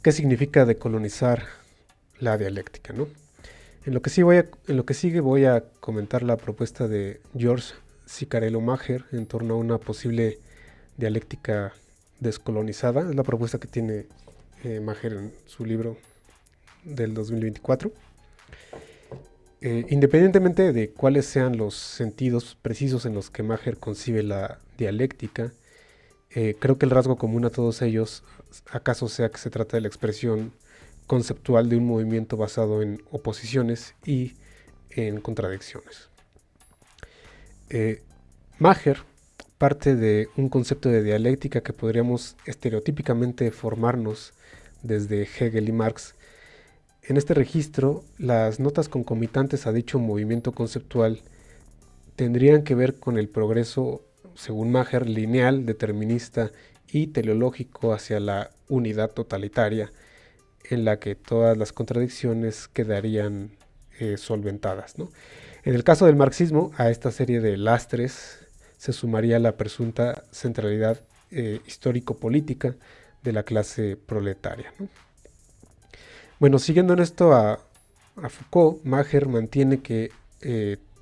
qué significa decolonizar la dialéctica, ¿no? En lo que sigue voy a comentar la propuesta de George Cicarello-Maher en torno a una posible dialéctica descolonizada. Es la propuesta que tiene Maher en su libro del 2024. Independientemente de cuáles sean los sentidos precisos en los que Maher concibe la dialéctica, creo que el rasgo común a todos ellos, acaso sea que se trata de la expresión conceptual de un movimiento basado en oposiciones y en contradicciones. Maher parte de un concepto de dialéctica que podríamos estereotípicamente formarnos desde Hegel y Marx. En este registro, las notas concomitantes a dicho movimiento conceptual tendrían que ver con el progreso, según Maher, lineal, determinista y teleológico hacia la unidad totalitaria, en la que todas las contradicciones quedarían solventadas, ¿no? En el caso del marxismo, a esta serie de lastres se sumaría la presunta centralidad histórico-política de la clase proletaria, ¿no? Bueno, siguiendo en esto a Foucault, Maher mantiene que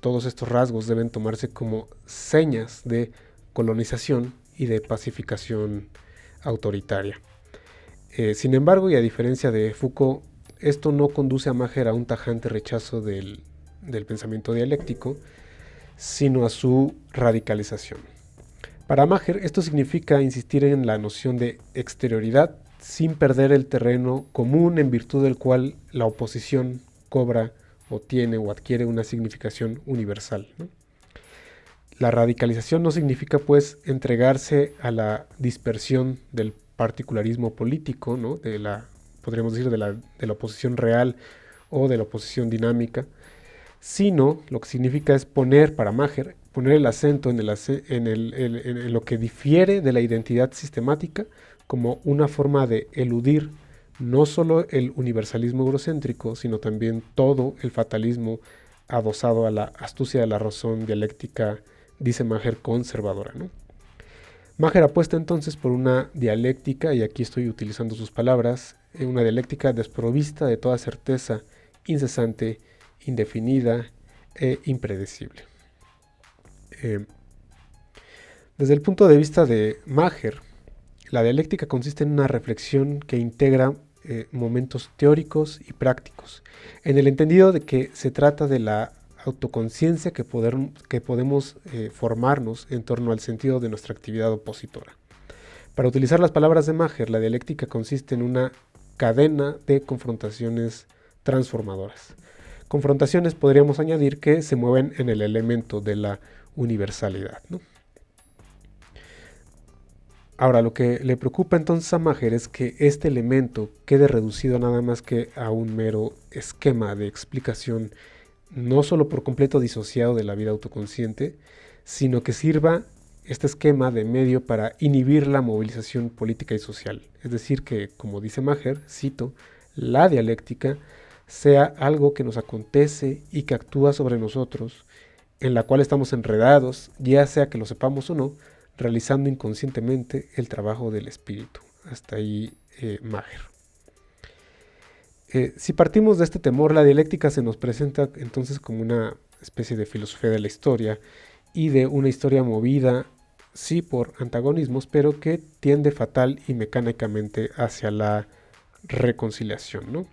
todos estos rasgos deben tomarse como señas de colonización y de pacificación autoritaria. Sin embargo, y a diferencia de Foucault, esto no conduce a Maher a un tajante rechazo del pensamiento dialéctico, sino a su radicalización. Para Maher, esto significa insistir en la noción de exterioridad sin perder el terreno común en virtud del cual la oposición cobra o tiene o adquiere una significación universal, ¿no? La radicalización no significa, pues, entregarse a la dispersión del particularismo político, ¿no? Podríamos decir, de la oposición real o de la oposición dinámica, sino lo que significa es para Maher, poner el acento en lo que difiere de la identidad sistemática como una forma de eludir no solo el universalismo eurocéntrico, sino también todo el fatalismo adosado a la astucia de la razón dialéctica, dice Maher, conservadora, ¿no? Maher apuesta entonces por una dialéctica, y aquí estoy utilizando sus palabras, una dialéctica desprovista de toda certeza, incesante, indefinida e impredecible. Desde el punto de vista de Maher, la dialéctica consiste en una reflexión que integra momentos teóricos y prácticos, en el entendido de que se trata de la autoconciencia que podemos formarnos en torno al sentido de nuestra actividad opositora. Para utilizar las palabras de Maher, la dialéctica consiste en una cadena de confrontaciones transformadoras. Confrontaciones, podríamos añadir, que se mueven en el elemento de la universalidad, ¿no? Ahora, lo que le preocupa entonces a Maher es que este elemento quede reducido nada más que a un mero esquema de explicación, no solo por completo disociado de la vida autoconsciente, sino que sirva este esquema de medio para inhibir la movilización política y social. Es decir, que, como dice Maher, cito, la dialéctica sea algo que nos acontece y que actúa sobre nosotros, en la cual estamos enredados, ya sea que lo sepamos o no, realizando inconscientemente el trabajo del espíritu. Hasta ahí Maher. Si partimos de este temor, la dialéctica se nos presenta entonces como una especie de filosofía de la historia y de una historia movida, sí, por antagonismos, pero que tiende fatal y mecánicamente hacia la reconciliación, ¿no?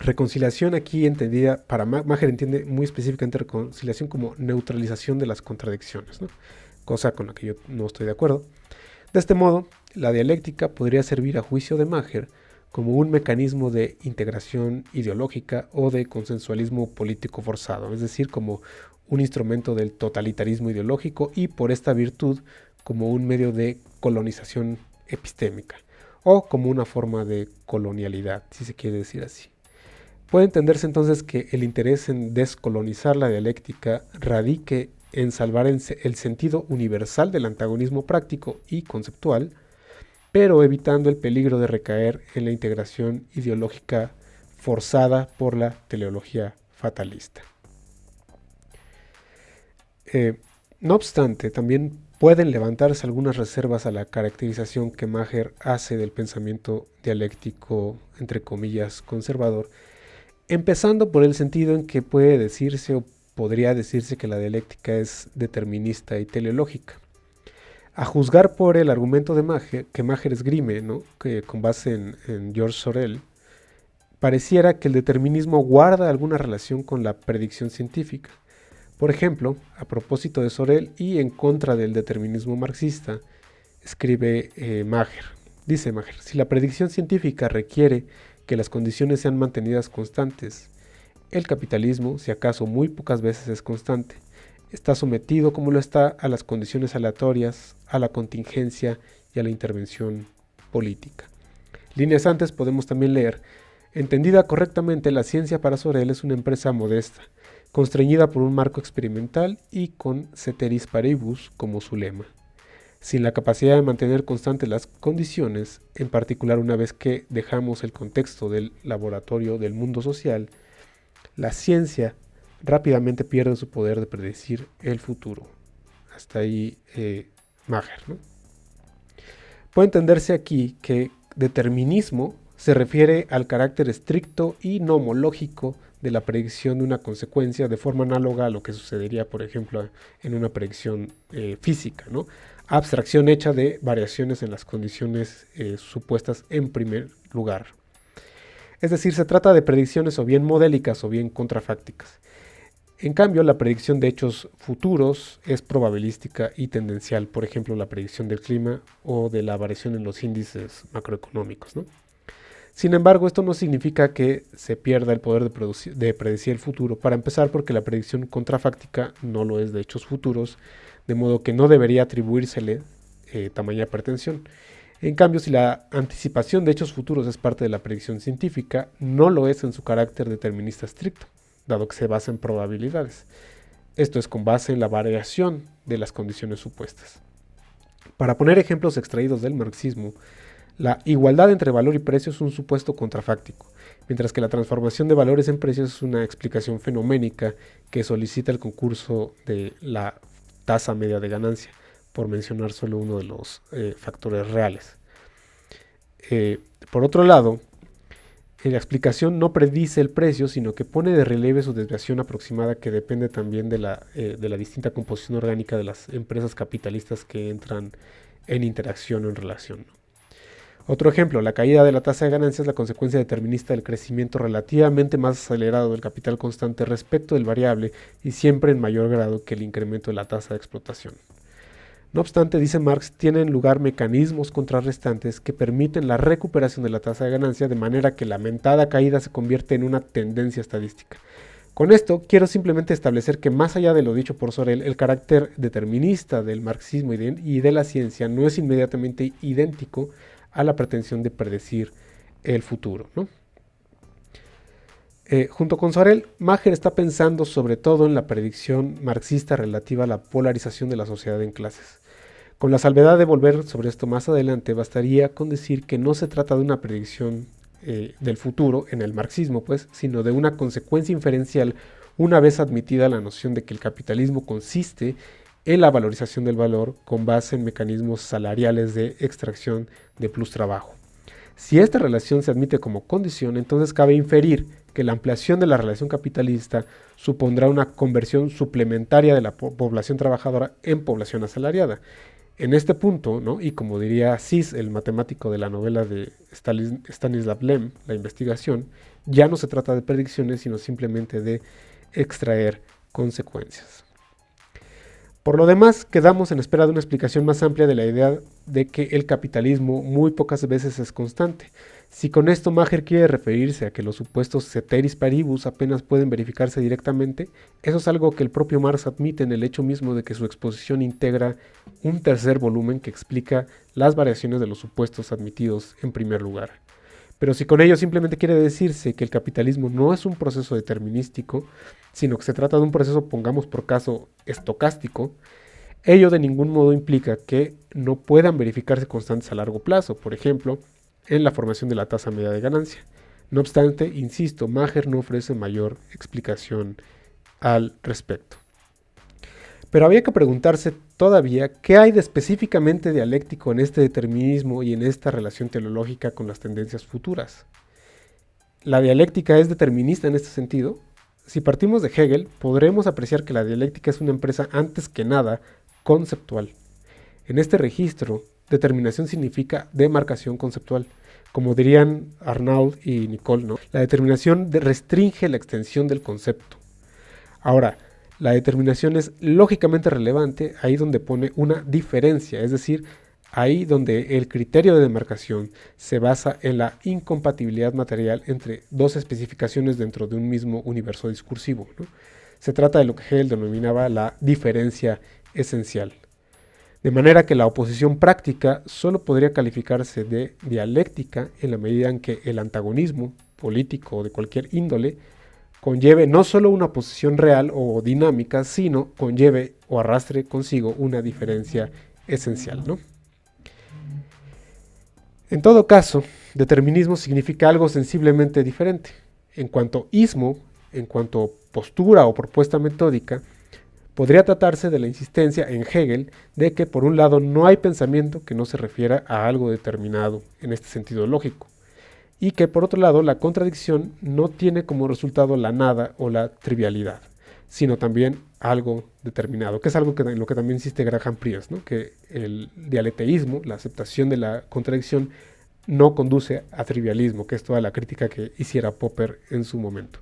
Reconciliación aquí entendida, para Maher entiende muy específicamente reconciliación como neutralización de las contradicciones, ¿no? Cosa con la que yo no estoy de acuerdo. De este modo, la dialéctica podría servir a juicio de Maher como un mecanismo de integración ideológica o de consensualismo político forzado, es decir, como un instrumento del totalitarismo ideológico y por esta virtud como un medio de colonización epistémica o como una forma de colonialidad, si se quiere decir así. Puede entenderse entonces que el interés en descolonizar la dialéctica radique en salvar el sentido universal del antagonismo práctico y conceptual, pero evitando el peligro de recaer en la integración ideológica forzada por la teleología fatalista. No obstante, también pueden levantarse algunas reservas a la caracterización que Maher hace del pensamiento dialéctico, entre comillas, conservador, empezando por el sentido en que puede decirse o podría decirse que la dialéctica es determinista y teleológica. A juzgar por el argumento de Maher, que Maher esgrime, ¿no?, que con base en George Sorel, pareciera que el determinismo guarda alguna relación con la predicción científica. Por ejemplo, a propósito de Sorel y en contra del determinismo marxista, escribe Maher. Dice Maher, si la predicción científica requiere que las condiciones sean mantenidas constantes, el capitalismo, si acaso muy pocas veces es constante, está sometido como lo está a las condiciones aleatorias, a la contingencia y a la intervención política. Líneas antes podemos también leer, entendida correctamente, la ciencia para Sorel es una empresa modesta, constreñida por un marco experimental y con ceteris paribus como su lema. Sin la capacidad de mantener constantes las condiciones, en particular una vez que dejamos el contexto del laboratorio del mundo social, la ciencia rápidamente pierde su poder de predecir el futuro. Hasta ahí Maher, ¿no? Puede entenderse aquí que determinismo se refiere al carácter estricto y nomológico de la predicción de una consecuencia, de forma análoga a lo que sucedería, por ejemplo, en una predicción física, ¿no? Abstracción hecha de variaciones en las condiciones supuestas en primer lugar. Es decir, se trata de predicciones o bien modélicas o bien contrafácticas. En cambio, la predicción de hechos futuros es probabilística y tendencial, por ejemplo, la predicción del clima o de la variación en los índices macroeconómicos, ¿no? Sin embargo, esto no significa que se pierda el poder de predecir el futuro, para empezar porque la predicción contrafáctica no lo es de hechos futuros, de modo que no debería atribuírsele tamaña pretensión. En cambio, si la anticipación de hechos futuros es parte de la predicción científica, no lo es en su carácter determinista estricto, dado que se basa en probabilidades. Esto es con base en la variación de las condiciones supuestas. Para poner ejemplos extraídos del marxismo, la igualdad entre valor y precio es un supuesto contrafáctico, mientras que la transformación de valores en precios es una explicación fenoménica que solicita el concurso de la tasa media de ganancia, por mencionar solo uno de los factores reales. Por otro lado, la explicación no predice el precio, sino que pone de relieve su desviación aproximada, que depende también de la distinta composición orgánica de las empresas capitalistas que entran en interacción o en relación, ¿no? Otro ejemplo, la caída de la tasa de ganancias es la consecuencia determinista del crecimiento relativamente más acelerado del capital constante respecto del variable y siempre en mayor grado que el incremento de la tasa de explotación. No obstante, dice Marx, tienen lugar mecanismos contrarrestantes que permiten la recuperación de la tasa de ganancia de manera que la mentada caída se convierte en una tendencia estadística. Con esto quiero simplemente establecer que más allá de lo dicho por Sorel, el carácter determinista del marxismo y de la ciencia no es inmediatamente idéntico a la pretensión de predecir el futuro, ¿no? Junto con Sorel, Maher está pensando sobre todo en la predicción marxista relativa a la polarización de la sociedad en clases. Con la salvedad de volver sobre esto más adelante, bastaría con decir que no se trata de una predicción del futuro en el marxismo, pues, sino de una consecuencia inferencial una vez admitida la noción de que el capitalismo consiste en la valorización del valor con base en mecanismos salariales de extracción de plus trabajo. Si esta relación se admite como condición, entonces cabe inferir que la ampliación de la relación capitalista supondrá una conversión suplementaria de la población trabajadora en población asalariada. En este punto, ¿no?, y como diría Sis, el matemático de la novela de Stanislav Lem, La investigación, ya no se trata de predicciones, sino simplemente de extraer consecuencias. Por lo demás, quedamos en espera de una explicación más amplia de la idea de que el capitalismo muy pocas veces es constante. Si con esto Maher quiere referirse a que los supuestos ceteris paribus apenas pueden verificarse directamente, eso es algo que el propio Marx admite en el hecho mismo de que su exposición integra un tercer volumen que explica las variaciones de los supuestos admitidos en primer lugar. Pero si con ello simplemente quiere decirse que el capitalismo no es un proceso determinístico, sino que se trata de un proceso, pongamos por caso, estocástico, ello de ningún modo implica que no puedan verificarse constantes a largo plazo, por ejemplo, en la formación de la tasa media de ganancia. No obstante, insisto, Maher no ofrece mayor explicación al respecto. Pero había que preguntarse todavía qué hay de específicamente dialéctico en este determinismo y en esta relación teleológica con las tendencias futuras. ¿La dialéctica es determinista en este sentido? Si partimos de Hegel, podremos apreciar que la dialéctica es una empresa antes que nada conceptual. En este registro, determinación significa demarcación conceptual. Como dirían Arnaud y Nicole, ¿no? La determinación restringe la extensión del concepto. Ahora, la determinación es lógicamente relevante ahí donde pone una diferencia, es decir, ahí donde el criterio de demarcación se basa en la incompatibilidad material entre dos especificaciones dentro de un mismo universo discursivo, ¿no? Se trata de lo que Hegel denominaba la diferencia esencial. De manera que la oposición práctica solo podría calificarse de dialéctica en la medida en que el antagonismo político o de cualquier índole conlleve no solo una posición real o dinámica, sino conlleve o arrastre consigo una diferencia esencial, ¿no? En todo caso, determinismo significa algo sensiblemente diferente. En cuanto ismo, en cuanto postura o propuesta metódica, podría tratarse de la insistencia en Hegel de que por un lado no hay pensamiento que no se refiera a algo determinado en este sentido lógico, y que por otro lado la contradicción no tiene como resultado la nada o la trivialidad, sino también algo determinado, que es algo en lo que también insiste Graham Priest, ¿no? Que el dialeteísmo, la aceptación de la contradicción, no conduce a trivialismo, que es toda la crítica que hiciera Popper en su momento.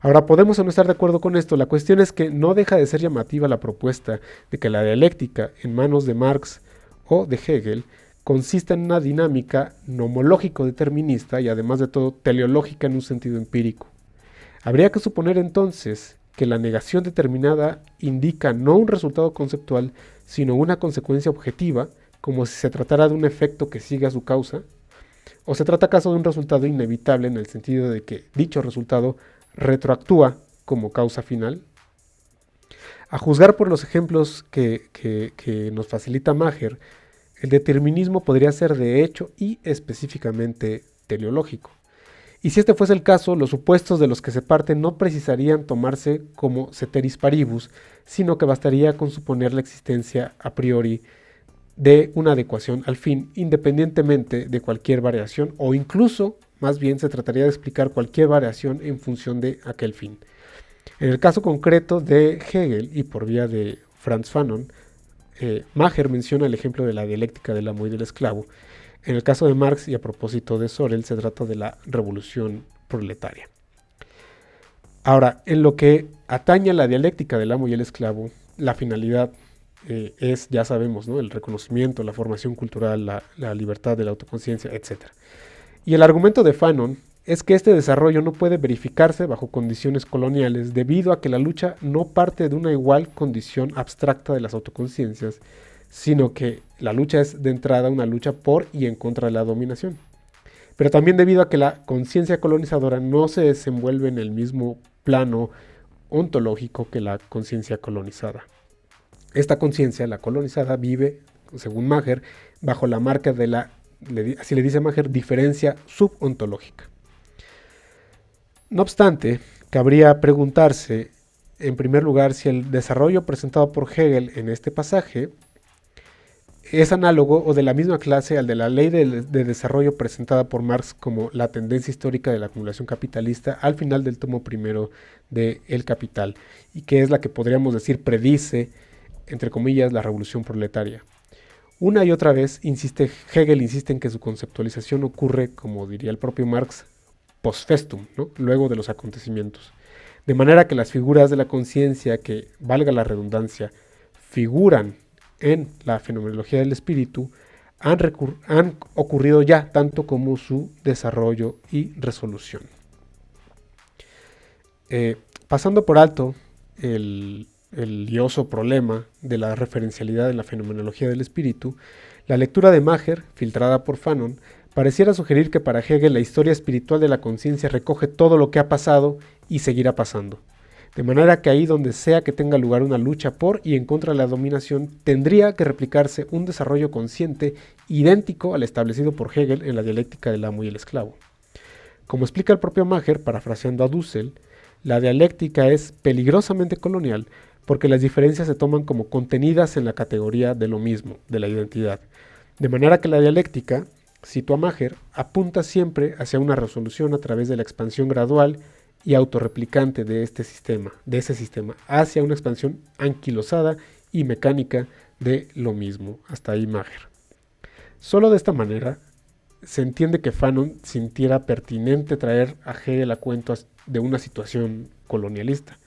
Ahora, podemos o no estar de acuerdo con esto, la cuestión es que no deja de ser llamativa la propuesta de que la dialéctica en manos de Marx o de Hegel consiste en una dinámica nomológico-determinista y además de todo teleológica en un sentido empírico. Habría que suponer entonces que la negación determinada indica no un resultado conceptual, sino una consecuencia objetiva, como si se tratara de un efecto que sigue a su causa, o se trata acaso de un resultado inevitable en el sentido de que dicho resultado retroactúa como causa final. A juzgar por los ejemplos que nos facilita Maher, el determinismo podría ser de hecho y específicamente teleológico. Y si este fuese el caso, los supuestos de los que se parten no precisarían tomarse como ceteris paribus, sino que bastaría con suponer la existencia a priori de una adecuación al fin, independientemente de cualquier variación, o incluso, más bien, se trataría de explicar cualquier variación en función de aquel fin. En el caso concreto de Hegel y por vía de Franz Fanon, Maher menciona el ejemplo de la dialéctica del amo y del esclavo. En el caso de Marx y a propósito de Sorel se trata de la revolución proletaria. Ahora, en lo que atañe a la dialéctica del amo y el esclavo, la finalidad es, ya sabemos, ¿no? El reconocimiento, la formación cultural, la libertad de la autoconciencia, etc. Y el argumento de Fanon es que este desarrollo no puede verificarse bajo condiciones coloniales debido a que la lucha no parte de una igual condición abstracta de las autoconciencias, sino que la lucha es de entrada una lucha por y en contra de la dominación. Pero también debido a que la conciencia colonizadora no se desenvuelve en el mismo plano ontológico que la conciencia colonizada. Esta conciencia, la colonizada, vive, según Maher, bajo la marca de la, así le dice Maher, diferencia subontológica. No obstante, cabría preguntarse, en primer lugar, si el desarrollo presentado por Hegel en este pasaje es análogo o de la misma clase al de la ley de desarrollo presentada por Marx como la tendencia histórica de la acumulación capitalista al final del tomo primero de El Capital, y que es la que podríamos decir predice, entre comillas, la revolución proletaria. Una y otra vez Hegel insiste en que su conceptualización ocurre, como diría el propio Marx, post festum, ¿no? Luego de los acontecimientos. De manera que las figuras de la conciencia que, valga la redundancia, figuran en la fenomenología del espíritu, han ocurrido ya tanto como su desarrollo y resolución. Pasando por alto el lioso problema de la referencialidad en la fenomenología del espíritu, la lectura de Maher, filtrada por Fanon, pareciera sugerir que para Hegel la historia espiritual de la conciencia recoge todo lo que ha pasado y seguirá pasando. De manera que ahí donde sea que tenga lugar una lucha por y en contra de la dominación, tendría que replicarse un desarrollo consciente idéntico al establecido por Hegel en la dialéctica del amo y el esclavo. Como explica el propio Maher, parafraseando a Dussel, la dialéctica es peligrosamente colonial porque las diferencias se toman como contenidas en la categoría de lo mismo, de la identidad. De manera que la dialéctica, cito a Maher, apunta siempre hacia una resolución a través de la expansión gradual y autorreplicante de ese sistema, hacia una expansión anquilosada y mecánica de lo mismo. Hasta ahí Maher. Solo de esta manera se entiende que Fanon sintiera pertinente traer a Hegel a cuento de una situación colonialista.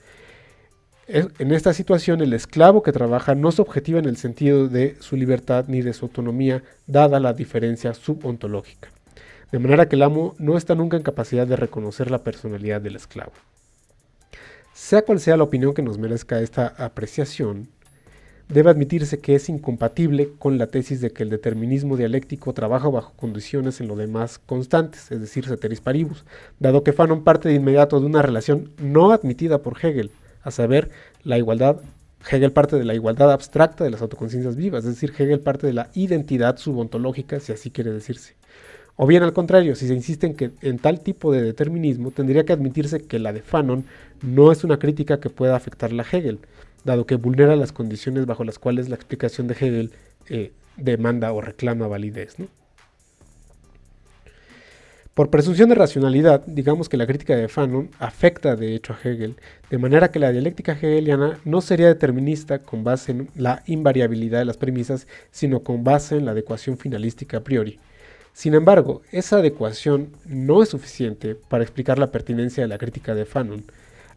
En esta situación, el esclavo que trabaja no se objetiva en el sentido de su libertad ni de su autonomía, dada la diferencia subontológica. De manera que el amo no está nunca en capacidad de reconocer la personalidad del esclavo. Sea cual sea la opinión que nos merezca esta apreciación, debe admitirse que es incompatible con la tesis de que el determinismo dialéctico trabaja bajo condiciones en lo demás constantes, es decir, ceteris paribus, dado que Fanon parte de inmediato de una relación no admitida por Hegel, a saber, la igualdad. Hegel parte de la igualdad abstracta de las autoconciencias vivas, es decir, Hegel parte de la identidad subontológica, si así quiere decirse. O bien al contrario, si se insiste en tal tipo de determinismo, tendría que admitirse que la de Fanon no es una crítica que pueda afectarla a Hegel, dado que vulnera las condiciones bajo las cuales la explicación de Hegel demanda o reclama validez, ¿no? Por presunción de racionalidad, digamos que la crítica de Fanon afecta de hecho a Hegel, de manera que la dialéctica hegeliana no sería determinista con base en la invariabilidad de las premisas, sino con base en la adecuación finalística a priori. Sin embargo, esa adecuación no es suficiente para explicar la pertinencia de la crítica de Fanon.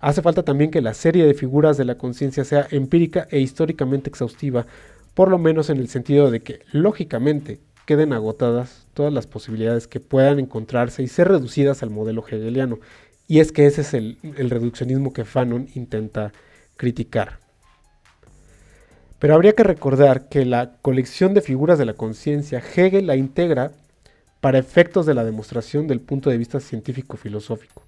Hace falta también que la serie de figuras de la conciencia sea empírica e históricamente exhaustiva, por lo menos en el sentido de que, lógicamente, queden agotadas todas las posibilidades que puedan encontrarse y ser reducidas al modelo hegeliano. Y es que ese es el reduccionismo que Fanon intenta criticar. Pero habría que recordar que la colección de figuras de la conciencia Hegel la integra para efectos de la demostración del punto de vista científico-filosófico.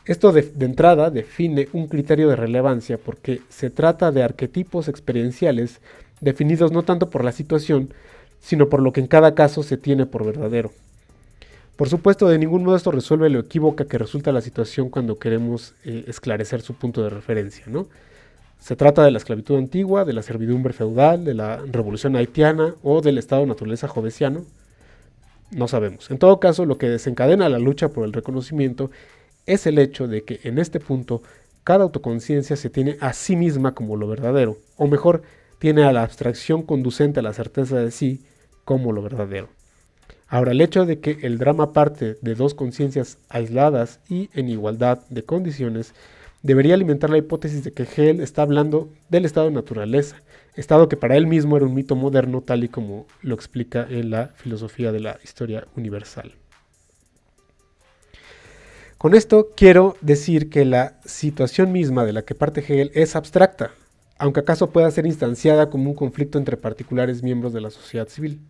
Esto de entrada define un criterio de relevancia porque se trata de arquetipos experienciales definidos no tanto por la situación, sino por lo que en cada caso se tiene por verdadero. Por supuesto, de ningún modo esto resuelve lo equívoca que resulta la situación cuando queremos esclarecer su punto de referencia, ¿no? Se trata de la esclavitud antigua, de la servidumbre feudal, de la revolución haitiana o del estado de naturaleza jovesiano. No sabemos. En todo caso, lo que desencadena la lucha por el reconocimiento es el hecho de que en este punto cada autoconciencia se tiene a sí misma como lo verdadero, o mejor, tiene a la abstracción conducente a la certeza de sí como lo verdadero. Ahora, el hecho de que el drama parte de dos conciencias aisladas y en igualdad de condiciones debería alimentar la hipótesis de que Hegel está hablando del estado de naturaleza, estado que para él mismo era un mito moderno tal y como lo explica en la filosofía de la historia universal. Con esto quiero decir que la situación misma de la que parte Hegel es abstracta, aunque acaso pueda ser instanciada como un conflicto entre particulares miembros de la sociedad civil.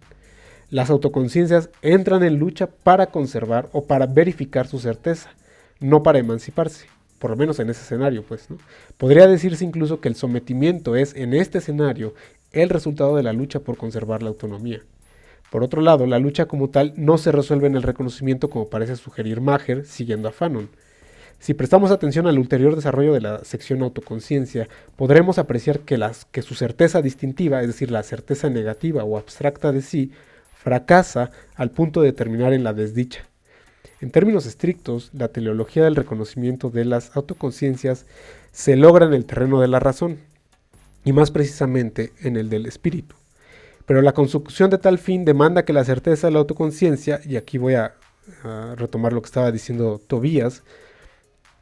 Las autoconciencias entran en lucha para conservar o para verificar su certeza, no para emanciparse, por lo menos en ese escenario, pues, ¿no? Podría decirse incluso que el sometimiento es, en este escenario, el resultado de la lucha por conservar la autonomía. Por otro lado, la lucha como tal no se resuelve en el reconocimiento como parece sugerir Maher, siguiendo a Fanon. Si prestamos atención al ulterior desarrollo de la sección autoconciencia, podremos apreciar que su certeza distintiva, es decir, la certeza negativa o abstracta de sí, fracasa al punto de terminar en la desdicha. En términos estrictos, la teleología del reconocimiento de las autoconciencias se logra en el terreno de la razón, y más precisamente en el del espíritu. Pero la consecución de tal fin demanda que la certeza de la autoconciencia, y aquí voy a retomar lo que estaba diciendo Tobías,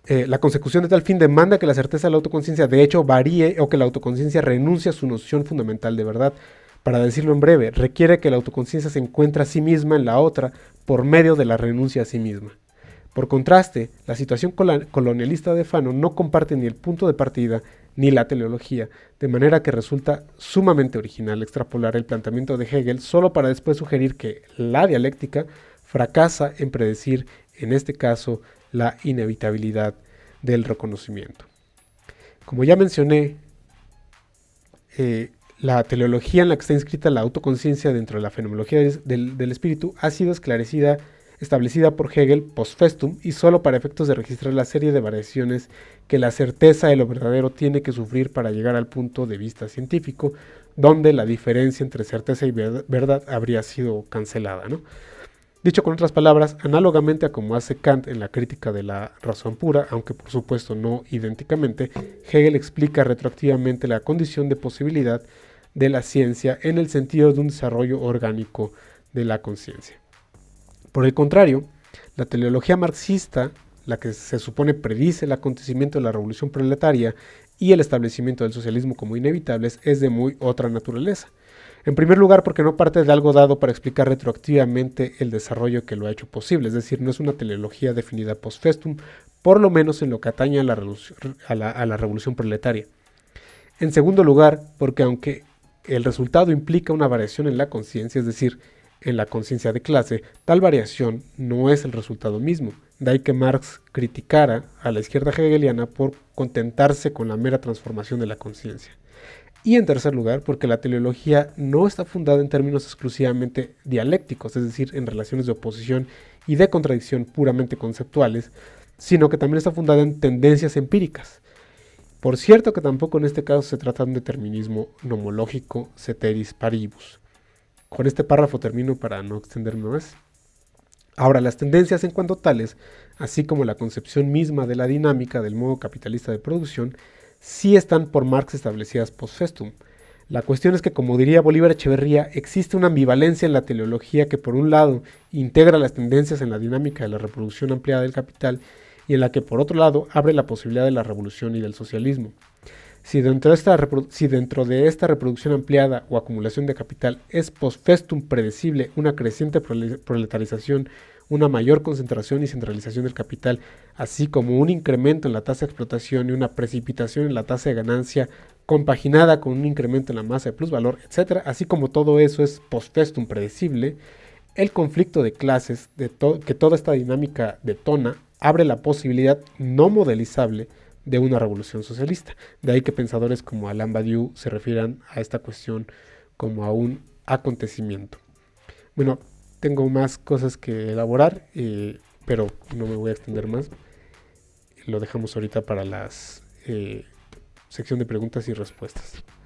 la consecución de tal fin demanda que la certeza de la autoconciencia de hecho varíe o que la autoconciencia renuncie a su noción fundamental de verdad. Para decirlo en breve, requiere que la autoconciencia se encuentre a sí misma en la otra por medio de la renuncia a sí misma. Por contraste, la situación colonialista de Fanon no comparte ni el punto de partida ni la teleología, de manera que resulta sumamente original extrapolar el planteamiento de Hegel solo para después sugerir que la dialéctica fracasa en predecir, en este caso, la inevitabilidad del reconocimiento. Como ya mencioné, la teleología en la que está inscrita la autoconciencia dentro de la fenomenología del espíritu ha sido esclarecida establecida por Hegel post festum y solo para efectos de registrar la serie de variaciones que la certeza de lo verdadero tiene que sufrir para llegar al punto de vista científico, donde la diferencia entre certeza y verdad habría sido cancelada, ¿no? Dicho con otras palabras, análogamente a como hace Kant en la crítica de la razón pura, aunque por supuesto no idénticamente, Hegel explica retroactivamente la condición de posibilidad de la ciencia en el sentido de un desarrollo orgánico de la conciencia. Por el contrario, la teleología marxista, la que se supone predice el acontecimiento de la revolución proletaria y el establecimiento del socialismo como inevitables, es de muy otra naturaleza. En primer lugar, porque no parte de algo dado para explicar retroactivamente el desarrollo que lo ha hecho posible, es decir, no es una teleología definida post festum, por lo menos en lo que atañe a la revolución proletaria. En segundo lugar, porque aunque el resultado implica una variación en la conciencia, es decir, en la conciencia de clase, tal variación no es el resultado mismo. De ahí que Marx criticara a la izquierda hegeliana por contentarse con la mera transformación de la conciencia. Y en tercer lugar, porque la teleología no está fundada en términos exclusivamente dialécticos, es decir, en relaciones de oposición y de contradicción puramente conceptuales, sino que también está fundada en tendencias empíricas. Por cierto que tampoco en este caso se trata de un determinismo nomológico ceteris paribus. Con este párrafo termino para no extenderme más. Ahora, las tendencias en cuanto tales, así como la concepción misma de la dinámica del modo capitalista de producción, sí están por Marx establecidas post festum. La cuestión es que, como diría Bolívar Echeverría, existe una ambivalencia en la teleología que por un lado integra las tendencias en la dinámica de la reproducción ampliada del capital y en la que por otro lado abre la posibilidad de la revolución y del socialismo. Si dentro de esta reproducción ampliada o acumulación de capital es post festum predecible una creciente proletarización, una mayor concentración y centralización del capital, así como un incremento en la tasa de explotación y una precipitación en la tasa de ganancia compaginada con un incremento en la masa de plusvalor, etc., así como todo eso es post festum predecible, el conflicto de clases que toda esta dinámica detona abre la posibilidad no modelizable de una revolución socialista. De ahí que pensadores como Alain Badiou se refieran a esta cuestión como a un acontecimiento. Bueno, tengo más cosas que elaborar, pero no me voy a extender más. Lo dejamos ahorita para la sección de preguntas y respuestas.